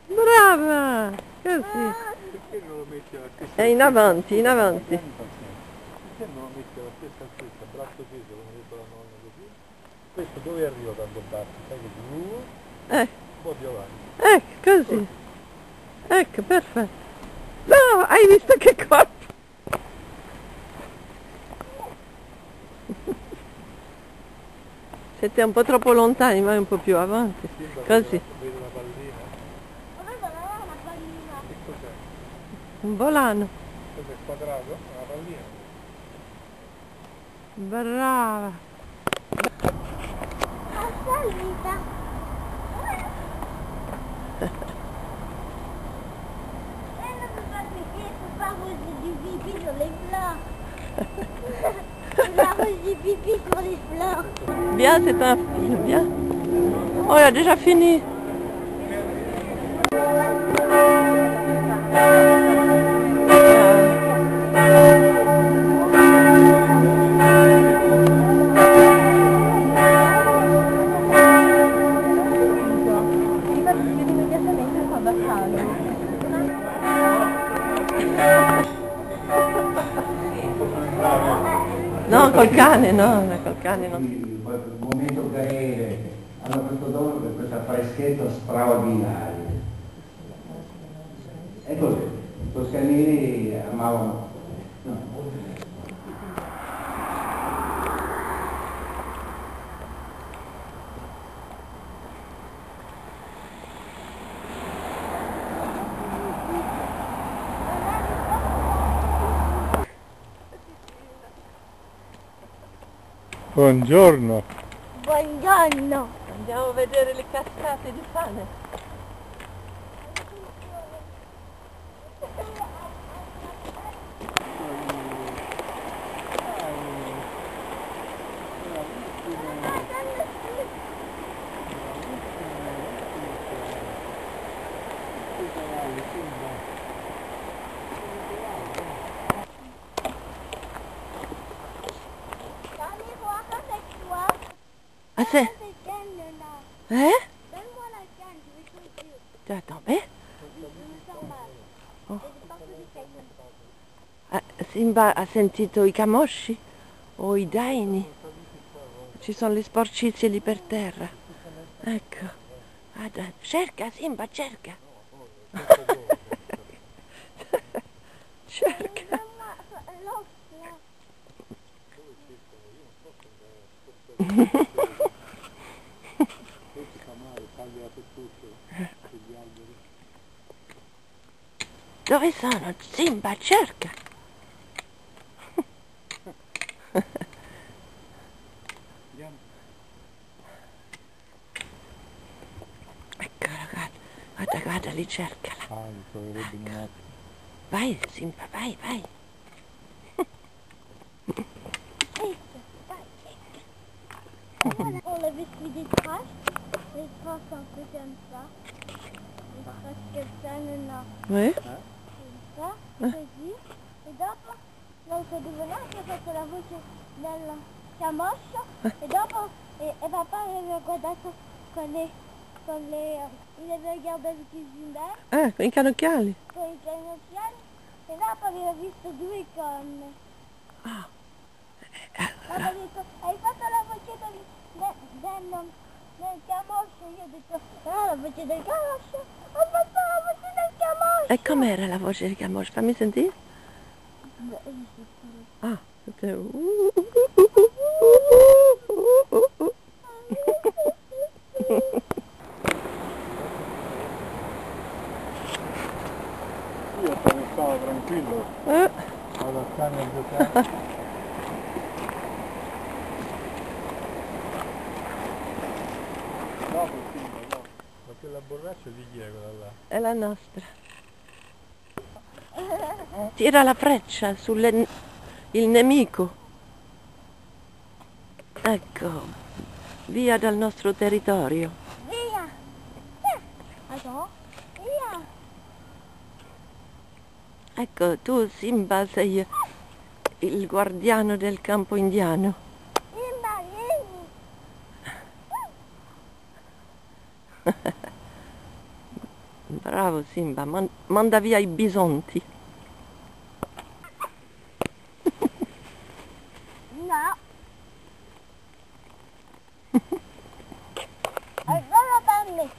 Brava! Così. Perché non lo metti alla stessa È in avanti, in avanti. Perché non lo metti alla stessa altezza, braccio teso, come ha detto la nonna così? Questo dove arriva quando batti? Sai che un po' più avanti. Così. Ecco, perfetto. No, hai visto che corpo? Siete un po' troppo lontani, vai un po' più avanti. Così. Vedo una pallina. Ma vedo una pallina. Che cos'è? Un volano. Cos'è quadrato? Una pallina. Brava. È salita. Pipi sur les fleurs. Bien, c'est un film, bien. Oh, il a déjà fini. No, col cane, no, col cane no. Il movimento Gaere hanno questo dono per questa freschezza straordinaria. È così, i toscanini amavano. No. Buongiorno. Buongiorno. Andiamo a vedere le cascate di pane. Ah, c'est... Donne-moi la canne, je vais choisir. Attends, eh? Je me sens mal. Oh. J'ai partout des cailloux. Simba ha sentito i camosci o i daini? Ci sono le sporcizie lì per terra. Ecco. Cerca Simba, cerca. Cerca. Donne-moi l'os Dove sono? Simba, cerca. Eccola, guarda, guarda, lì cercala. Ah, mi troverebbe in un attimo. Vai Simba, vai, vai. On avait fait des traces. Les traces un peu comme ça. Les traces comme ça, non. Oui? Comme ça, così. E dopo non so dove neanche ho fatto la voce del camoscio. E dopo e papà aveva guardato il aveva guardato i Zimber Con i canocchiali. con i canocchiali e dopo aveva visto due conne. Ah. Dopo ha detto, hai fatto la voce del camoscio? Io ho detto, no, la voce del camoscio. Ho fatto la voce del camoscio. E com'era la voce di camoscio? Fammi sentire. Ah, Io appena stavo tranquillo, vado a cane a giocare. No, no. Ma quella borraccia di chi è quella là? è la nostra. Tira la freccia sul nemico. Ecco, via dal nostro territorio. Via. Attends, via. Ecco, tu Simba sei il guardiano del campo indiano. Simba, vieni. Bravo Simba, manda via i bisonti. No. Allora dammi.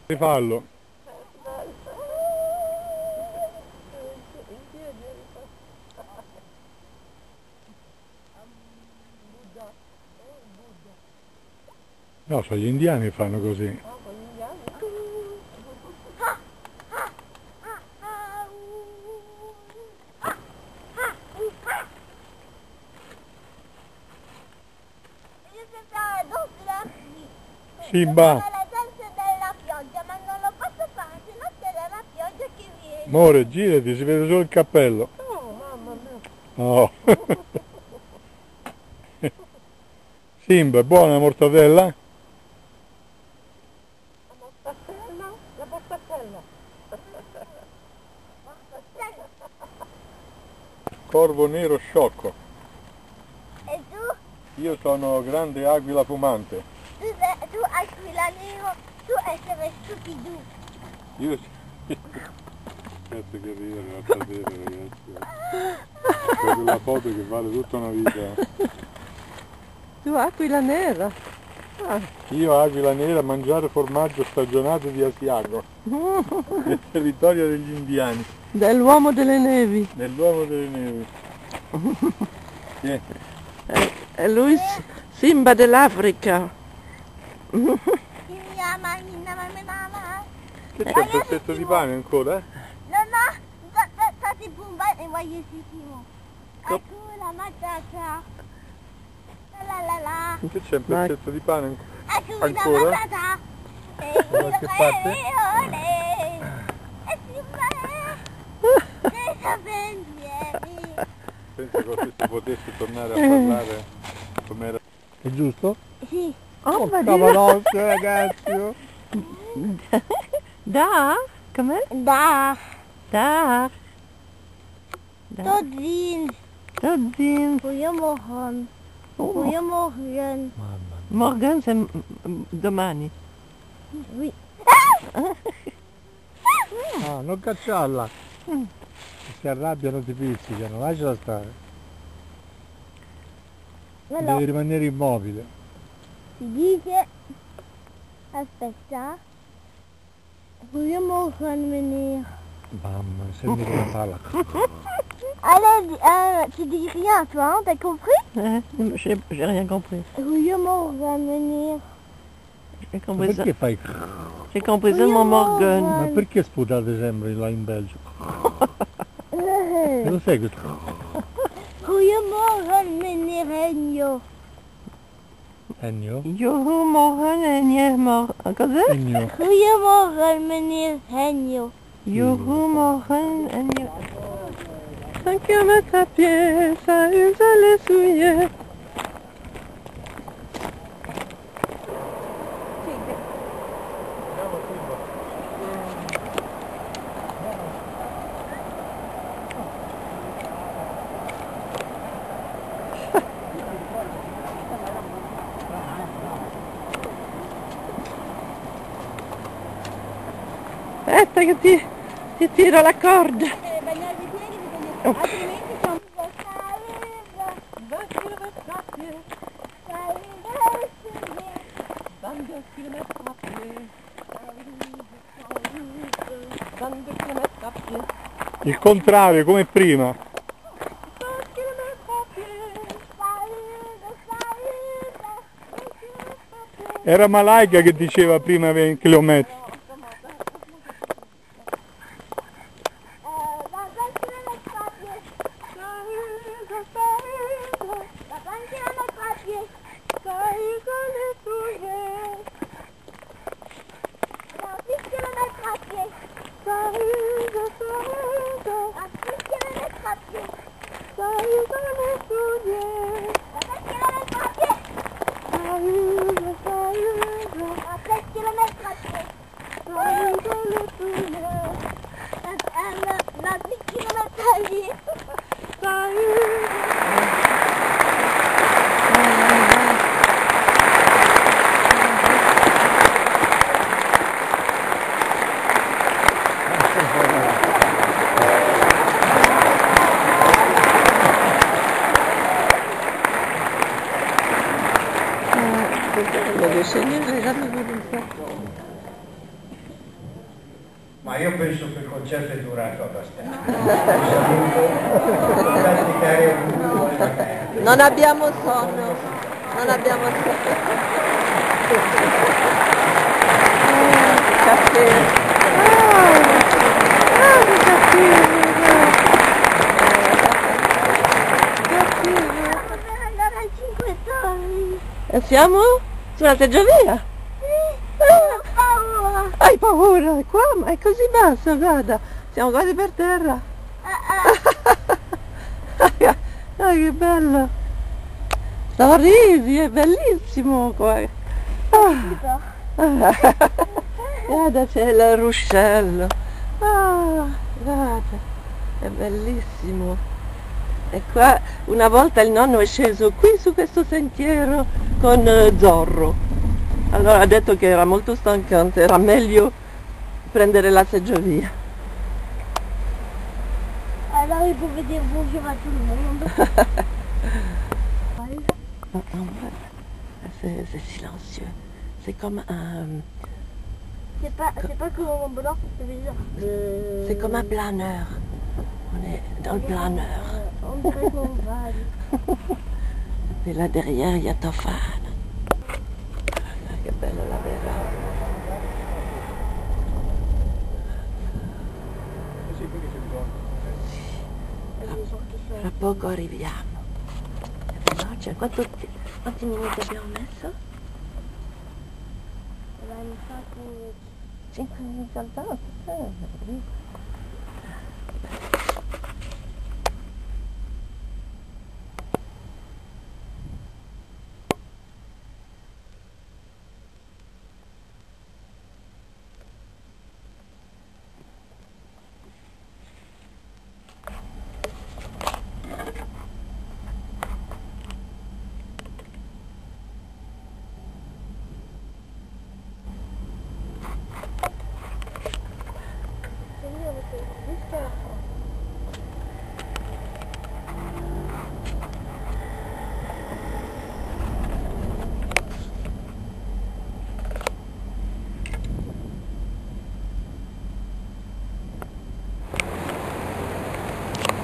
Rifallo. No, sono gli indiani che fanno così. Simba, La danza della pioggia, ma non lo posso fare, se no c'è la pioggia che viene. amore, girati, si vede solo il cappello. Oh, mamma mia. Oh. Simba, è buona la mortadella? La mortadella, la mortadella. Corvo nero sciocco. E tu? Io sono grande aquila fumante. Tu aquila nero, tu essere stupido. Io cazzo che ridere, da vedere ragazzi. C'è quella foto che vale tutta una vita. Tu aquila nera. Ah. Io aquila nera a mangiare formaggio stagionato di Asiago. Nel territorio degli indiani. Dell'uomo delle nevi. Nell'uomo delle nevi. Sì. E lui Simba dell'Africa. Chi mi ama, mamma. Che c'è un pezzetto di pane ancora? No, stai bombando e voglio sentire. Hakuna Matata. La. Che c'è un pezzetto di pane Hakuna ancora? Matata. Da qualche parte? Penso che se potessi tornare a parlare come era. È giusto? Sì. Oh, Cavoloso ragazzi! Da? Com'è? Da. Da. Tot Tot Goedemorgen. Oh. Goedemorgen. Morgan c'est domani. Oui. Ah, non cacciarla! Si arrabbiano, ti pizzicano, lasciala stare. Allora, Devi rimanere immobile. si dice... Aspetta. Goedemorgen, meneer. Mamma, senti come parla. Allez, tu dis rien, toi, hein, t'as compris? J'ai rien compris. Goedemorgen, meneer. J'ai Ma compris ça. perché fai? J'ai compris seulement Morgan. Ma perché sputate sempre là in Belgio? E lo sai questo? Goedemorgen, meneer Ennio. Ennio? Yo Morgan Ennio mor. Cos'è? Ennio. Goedemorgen, meneer Ennio. Yo Morgan Ennio. 5 km à pied, ça use les souliers. Aspetta che ti tiro la corda. Bagnare i piedi, altrimenti sono... 20 km à pied. 22 km à pied. 22 km à pied. Il contrario, come prima. 20 km à pied. Era Malaika che diceva prima 20 km. Voglio scegliere, dammi un po'. Ma io penso che il concerto è durato abbastanza. Vi saluto. Non abbiamo sonno, non abbiamo sonno. Caffè. Che Per andare al 5 Torri. E siamo sulla seggiovia? Ho paura. Hai paura? Qua? Ma è così basso, guarda. Siamo quasi per terra. Ah, che bello. Sorridi, è bellissimo qua. Guarda, c'è il ruscello. Ah, guarda, è bellissimo. E qua una volta il nonno è sceso qui su questo sentiero con Zorro. Allora ha detto che era molto stancante, era meglio prendere la seggiovia. Alors il pouvait dire bonjour à tout le monde. C'est silencieux. C'est comme un... C'est pas comme un blanc, ça veut dire... C'est comme un planeur. On est dans le planeur. On dirait qu'on va... Et là derrière, il y a Tofane. Ah, che bella la veranda. Tra poco arriviamo. È veloce. Quanti minuti abbiamo messo? 5 minuti soltanto.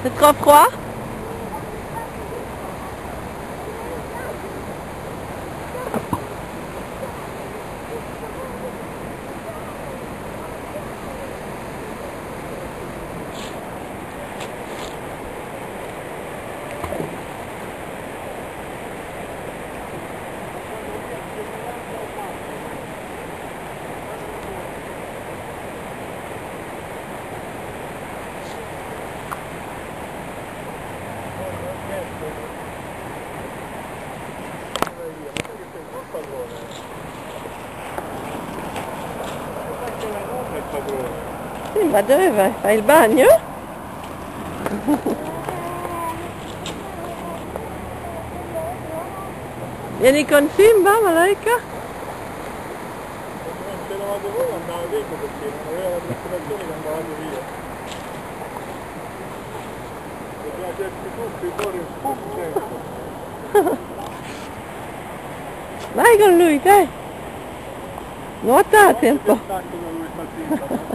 C'est trop froid? Sì, ma dove vai? Fai il bagno? Vieni con Simba, Malaika? Non c'eravate voi, andava dentro perché non aveva la trasformazione che andavate via. Poteva certi tutti, fuori un spum certo. Vai con lui, dai! Nuotate un po'! Tanto da dove sta Simba.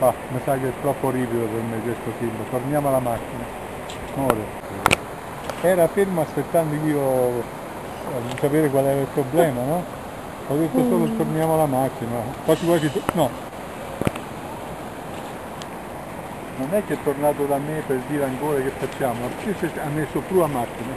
Ah, mi sa che è troppo ripido per me questo film, torniamo alla macchina. Amore. Era fermo aspettando io di sapere qual era il problema, no? Ho detto solo torniamo alla macchina. Quasi quasi no. Non è che è tornato da me per dire ancora che facciamo, ma ha messo più a macchina.